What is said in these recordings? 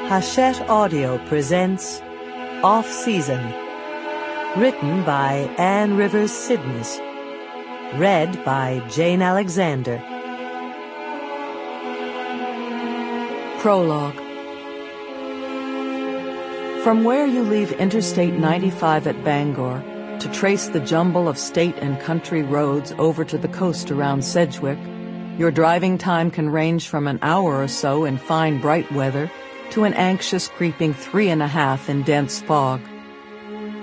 Hachette Audio presents Off-Season, written by Anne Rivers Siddons, read by Jane Alexander. Prologue. From where you leave Interstate 95 at Bangor to trace the jumble of state and country roads over to the coast around Sedgwick, your driving time can range from an hour or so in fine bright weather to an anxious creeping 3.5 in dense fog.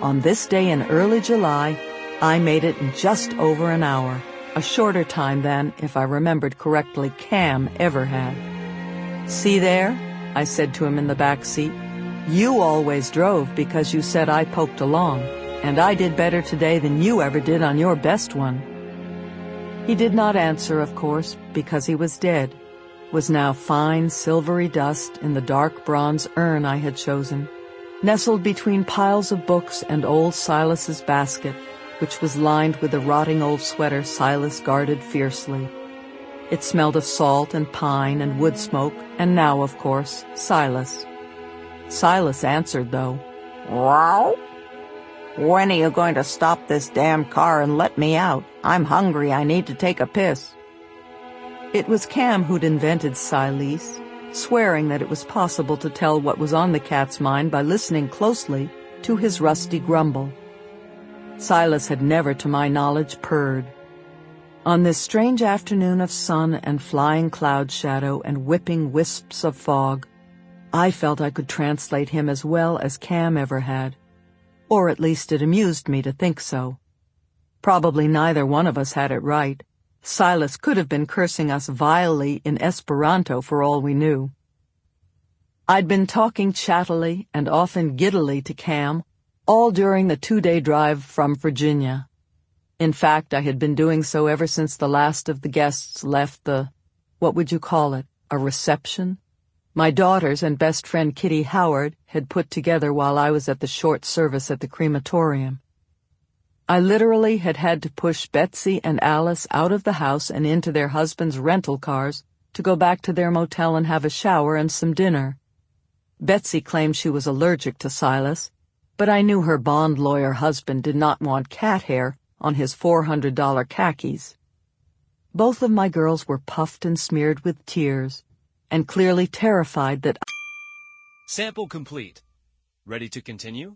On this day in early July, I made it in just over an hour, a shorter time than, if I remembered correctly, Cam ever had. "See there?" I said to him in the back seat. "You always drove because you said I poked along, and I did better today than you ever did on your best one." He did not answer, of course, because he was dead, was now fine silvery dust in the dark bronze urn I had chosen, nestled between piles of books and old Silas's basket, which was lined with the rotting old sweater Silas guarded fiercely. It smelled of salt and pine and wood smoke, and now, of course, Silas. Silas answered, though. "Wow? When are you going to stop this damn car and let me out? I'm hungry. I need to take a piss." It was Cam who'd invented Silas, swearing that it was possible to tell what was on the cat's mind by listening closely to his rusty grumble. Silas had never, to my knowledge, purred. On this strange afternoon of sun and flying cloud shadow and whipping wisps of fog, I felt I could translate him as well as Cam ever had. Or at least it amused me to think so. Probably neither one of us had it right. Silas could have been cursing us vilely in Esperanto for all we knew. I'd been talking chattily and often giddily to Cam, all during the 2-day drive from Virginia. In fact, I had been doing so ever since the last of the guests left what would you call it, a reception? My daughters and best friend Kitty Howard had put together while I was at the short service at the crematorium. I literally had to push Betsy and Alice out of the house and into their husbands' rental cars to go back to their motel and have a shower and some dinner. Betsy claimed she was allergic to Silas, but I knew her bond lawyer husband did not want cat hair on his $400 khakis. Both of my girls were puffed and smeared with tears, and clearly terrified that Sample complete. Ready to continue?